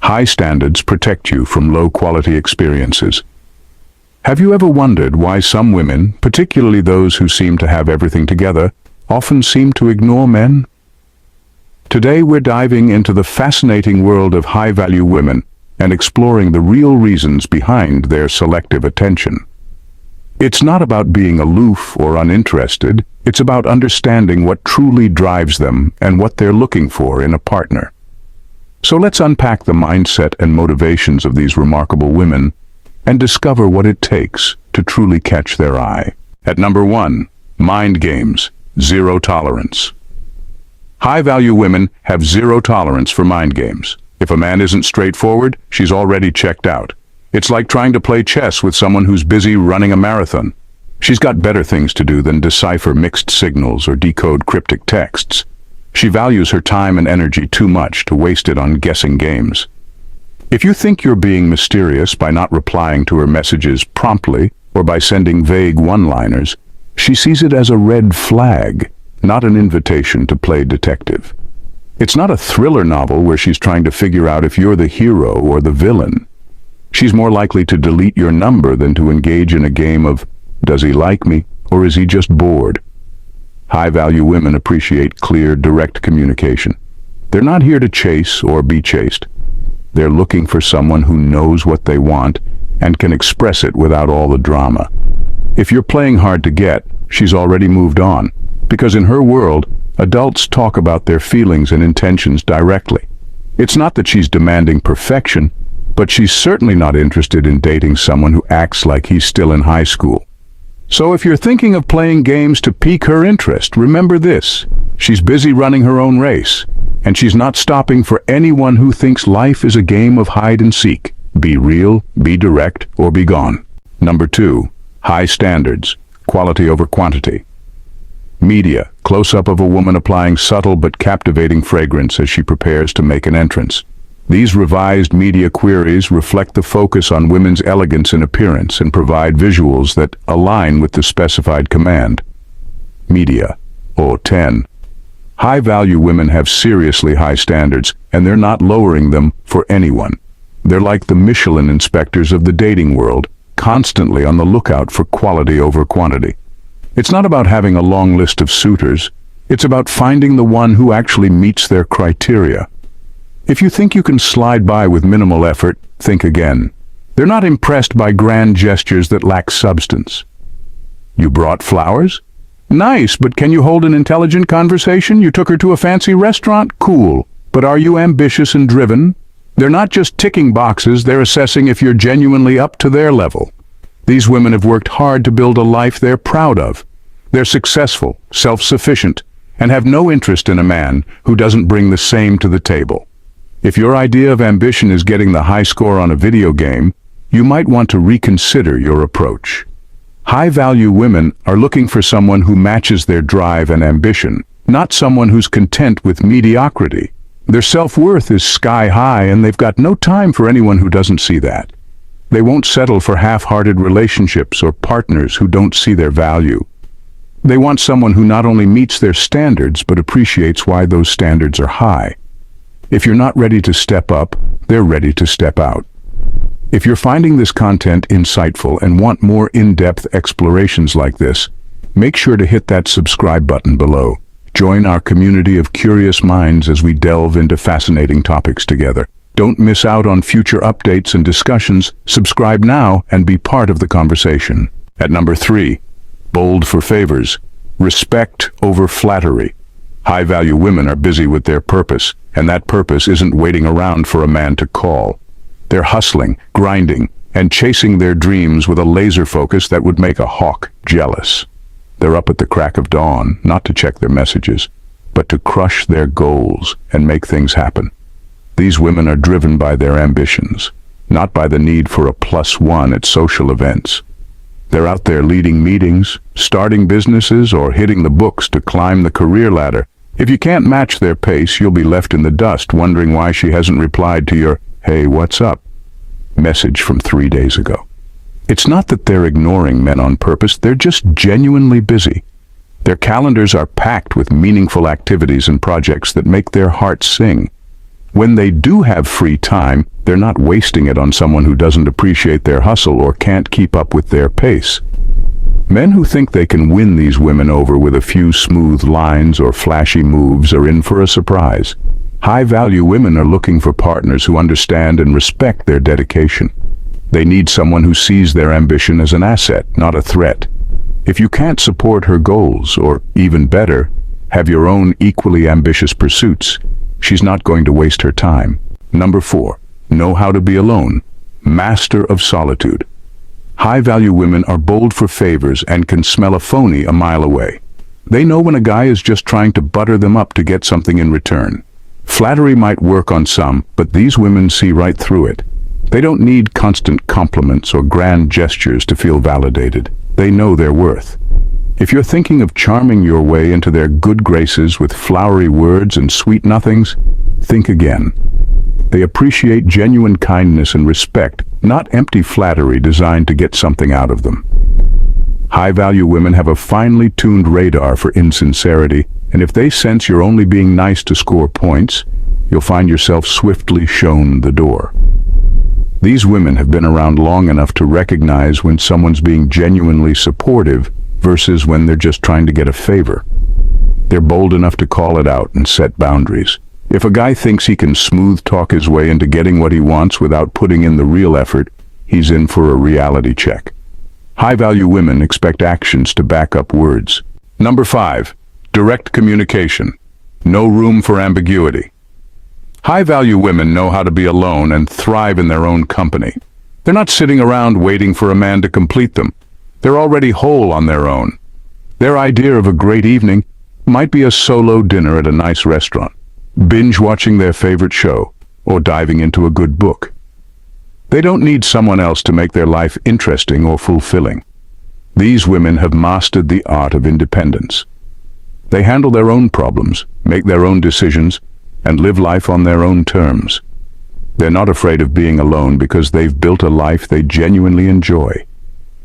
High standards protect you from low-quality experiences. Have you ever wondered why some women, particularly those who seem to have everything together, often seem to ignore men? Today we're diving into the fascinating world of high-value women and exploring the real reasons behind their selective attention. It's not about being aloof or uninterested, it's about understanding what truly drives them and what they're looking for in a partner. So let's unpack the mindset and motivations of these remarkable women and discover what it takes to truly catch their eye. At number 1, mind games, zero tolerance. High-value women have zero tolerance for mind games. If a man isn't straightforward, she's already checked out. It's like trying to play chess with someone who's busy running a marathon. She's got better things to do than decipher mixed signals or decode cryptic texts. She values her time and energy too much to waste it on guessing games. If you think you're being mysterious by not replying to her messages promptly or by sending vague one-liners, she sees it as a red flag, not an invitation to play detective. It's not a thriller novel where she's trying to figure out if you're the hero or the villain. She's more likely to delete your number than to engage in a game of, does he like me, or is he just bored? High-value women appreciate clear, direct communication. They're not here to chase or be chased. They're looking for someone who knows what they want and can express it without all the drama. If you're playing hard to get, she's already moved on, because in her world, adults talk about their feelings and intentions directly. It's not that she's demanding perfection, but she's certainly not interested in dating someone who acts like he's still in high school. So if you're thinking of playing games to pique her interest, remember this: she's busy running her own race, and she's not stopping for anyone who thinks life is a game of hide and seek. Be real, be direct, or be gone. Number 2, high standards, quality over quantity. Media, close-up of a woman applying subtle but captivating fragrance as she prepares to make an entrance. These revised media queries reflect the focus on women's elegance and appearance and provide visuals that align with the specified command. Media. 10. High-value women have seriously high standards, and they're not lowering them for anyone. They're like the Michelin inspectors of the dating world, constantly on the lookout for quality over quantity. It's not about having a long list of suitors. It's about finding the one who actually meets their criteria. If you think you can slide by with minimal effort, think again. They're not impressed by grand gestures that lack substance. You brought flowers? Nice, but can you hold an intelligent conversation? You took her to a fancy restaurant? Cool. But are you ambitious and driven? They're not just ticking boxes, they're assessing if you're genuinely up to their level. These women have worked hard to build a life they're proud of. They're successful, self-sufficient, and have no interest in a man who doesn't bring the same to the table. If your idea of ambition is getting the high score on a video game, you might want to reconsider your approach. High-value women are looking for someone who matches their drive and ambition, not someone who's content with mediocrity. Their self-worth is sky high, and they've got no time for anyone who doesn't see that. They won't settle for half-hearted relationships or partners who don't see their value. They want someone who not only meets their standards, but appreciates why those standards are high. If you're not ready to step up, they're ready to step out. If you're finding this content insightful and want more in-depth explorations like this, make sure to hit that subscribe button below. Join our community of curious minds as we delve into fascinating topics together. Don't miss out on future updates and discussions. Subscribe now and be part of the conversation. At number 3, bold for favors, respect over flattery. High-value women are busy with their purpose, and that purpose isn't waiting around for a man to call. They're hustling, grinding, and chasing their dreams with a laser focus that would make a hawk jealous. They're up at the crack of dawn, not to check their messages, but to crush their goals and make things happen. These women are driven by their ambitions, not by the need for a +1 at social events. They're out there leading meetings, starting businesses, or hitting the books to climb the career ladder. If you can't match their pace, you'll be left in the dust wondering why she hasn't replied to your "Hey, what's up?" message from 3 days ago. It's not that they're ignoring men on purpose, they're just genuinely busy. Their calendars are packed with meaningful activities and projects that make their hearts sing. When they do have free time, they're not wasting it on someone who doesn't appreciate their hustle or can't keep up with their pace. Men who think they can win these women over with a few smooth lines or flashy moves are in for a surprise. High-value women are looking for partners who understand and respect their dedication. They need someone who sees their ambition as an asset, not a threat. If you can't support her goals, or even better, have your own equally ambitious pursuits, she's not going to waste her time. Number 4. Know how to be alone. Master of solitude. High-value women are bold for favors and can smell a phony a mile away. They know when a guy is just trying to butter them up to get something in return. Flattery might work on some, but these women see right through it. They don't need constant compliments or grand gestures to feel validated. They know their worth. If you're thinking of charming your way into their good graces with flowery words and sweet nothings, think again. They appreciate genuine kindness and respect, not empty flattery designed to get something out of them. High-value women have a finely tuned radar for insincerity, and if they sense you're only being nice to score points, you'll find yourself swiftly shown the door. These women have been around long enough to recognize when someone's being genuinely supportive versus when they're just trying to get a favor. They're bold enough to call it out and set boundaries. If a guy thinks he can smooth talk his way into getting what he wants without putting in the real effort, he's in for a reality check. High-value women expect actions to back up words. Number 5. Direct communication. No room for ambiguity. High-value women know how to be alone and thrive in their own company. They're not sitting around waiting for a man to complete them. They're already whole on their own. Their idea of a great evening might be a solo dinner at a nice restaurant, binge-watching their favorite show, or diving into a good book. They don't need someone else to make their life interesting or fulfilling. These women have mastered the art of independence. They handle their own problems, make their own decisions, and live life on their own terms. They're not afraid of being alone because they've built a life they genuinely enjoy.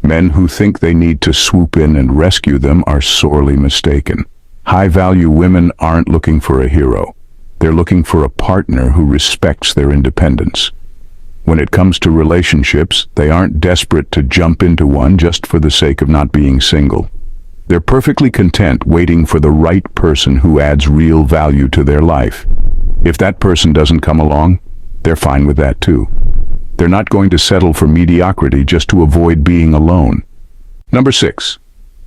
Men who think they need to swoop in and rescue them are sorely mistaken. High-value women aren't looking for a hero. They're looking for a partner who respects their independence. When it comes to relationships, they aren't desperate to jump into one just for the sake of not being single. They're perfectly content waiting for the right person who adds real value to their life. If that person doesn't come along, they're fine with that too. They're not going to settle for mediocrity just to avoid being alone. Number 6.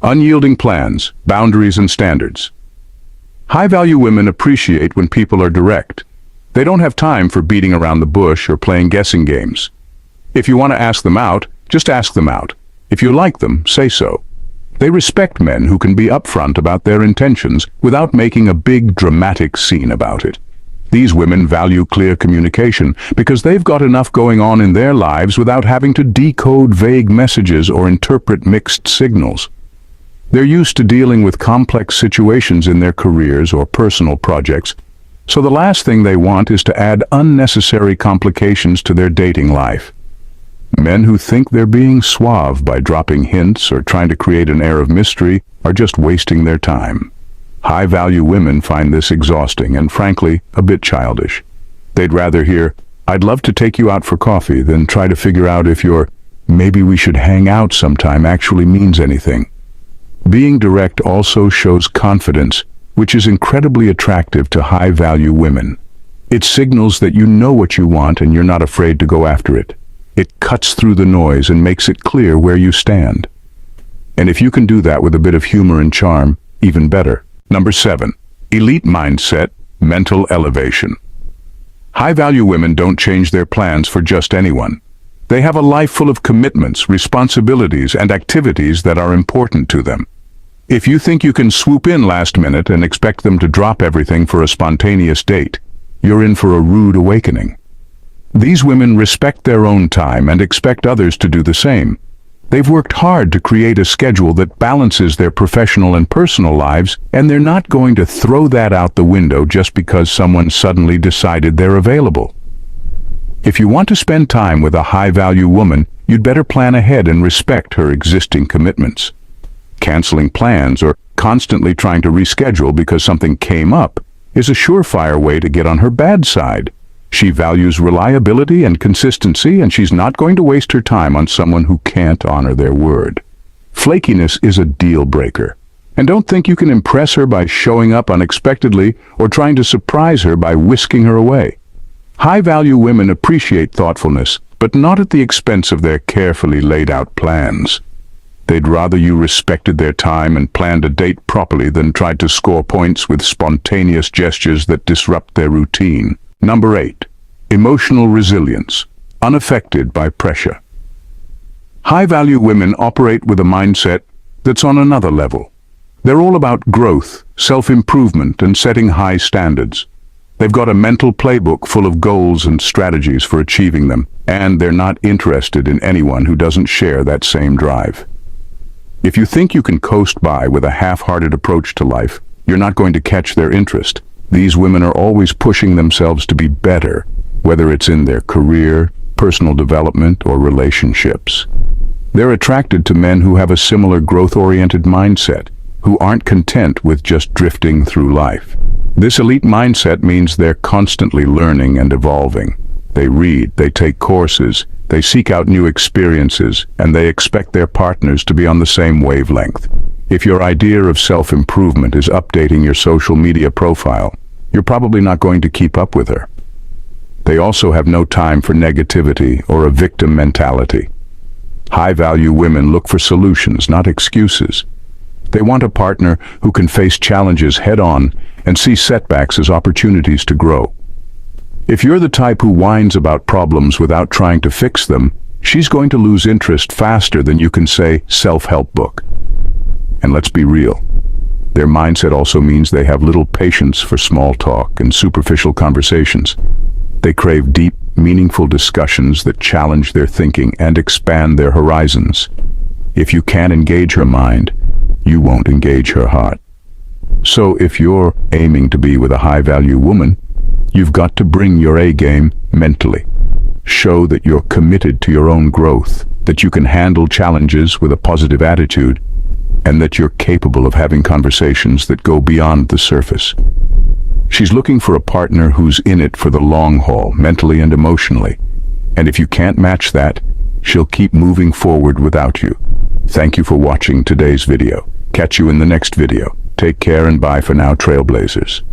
Unyielding plans, boundaries, and standards. High-value women appreciate when people are direct. They don't have time for beating around the bush or playing guessing games. If you want to ask them out, just ask them out. If you like them, say so. They respect men who can be upfront about their intentions without making a big dramatic scene about it. These women value clear communication because they've got enough going on in their lives without having to decode vague messages or interpret mixed signals. They're used to dealing with complex situations in their careers or personal projects, so the last thing they want is to add unnecessary complications to their dating life. Men who think they're being suave by dropping hints or trying to create an air of mystery are just wasting their time. High-value women find this exhausting and, frankly, a bit childish. They'd rather hear, "I'd love to take you out for coffee," than try to figure out if your "maybe we should hang out sometime" actually means anything. Being direct also shows confidence, which is incredibly attractive to high-value women. It signals that you know what you want and you're not afraid to go after it. It cuts through the noise and makes it clear where you stand. And if you can do that with a bit of humor and charm, even better. Number 7. Elite mindset, mental elevation. High-value women don't change their plans for just anyone. They have a life full of commitments, responsibilities, and activities that are important to them. If you think you can swoop in last minute and expect them to drop everything for a spontaneous date, you're in for a rude awakening. These women respect their own time and expect others to do the same. They've worked hard to create a schedule that balances their professional and personal lives, and they're not going to throw that out the window just because someone suddenly decided they're available. If you want to spend time with a high-value woman, you'd better plan ahead and respect her existing commitments. Canceling plans or constantly trying to reschedule because something came up is a surefire way to get on her bad side. She values reliability and consistency, and she's not going to waste her time on someone who can't honor their word. Flakiness is a deal breaker. And don't think you can impress her by showing up unexpectedly or trying to surprise her by whisking her away. High-value women appreciate thoughtfulness, but not at the expense of their carefully laid-out plans. They'd rather you respected their time and planned a date properly than tried to score points with spontaneous gestures that disrupt their routine. Number 8. Emotional resilience, unaffected by pressure. High-value women operate with a mindset that's on another level. They're all about growth, self-improvement, and setting high standards. They've got a mental playbook full of goals and strategies for achieving them, and they're not interested in anyone who doesn't share that same drive. If you think you can coast by with a half-hearted approach to life, you're not going to catch their interest. These women are always pushing themselves to be better, whether it's in their career, personal development, or relationships. They're attracted to men who have a similar growth-oriented mindset, who aren't content with just drifting through life. This elite mindset means they're constantly learning and evolving. They read, they take courses, they seek out new experiences, and they expect their partners to be on the same wavelength. If your idea of self-improvement is updating your social media profile, you're probably not going to keep up with her. They also have no time for negativity or a victim mentality. High-value women look for solutions, not excuses. They want a partner who can face challenges head-on and see setbacks as opportunities to grow. If you're the type who whines about problems without trying to fix them, she's going to lose interest faster than you can say self-help book. And let's be real, their mindset also means they have little patience for small talk and superficial conversations. They crave deep, meaningful discussions that challenge their thinking and expand their horizons. If you can't engage her mind, you won't engage her heart. So if you're aiming to be with a high-value woman, you've got to bring your A-game mentally. Show that you're committed to your own growth, that you can handle challenges with a positive attitude, and that you're capable of having conversations that go beyond the surface. She's looking for a partner who's in it for the long haul, mentally and emotionally. And if you can't match that, she'll keep moving forward without you. Thank you for watching today's video. Catch you in the next video. Take care and bye for now, Trailblazers.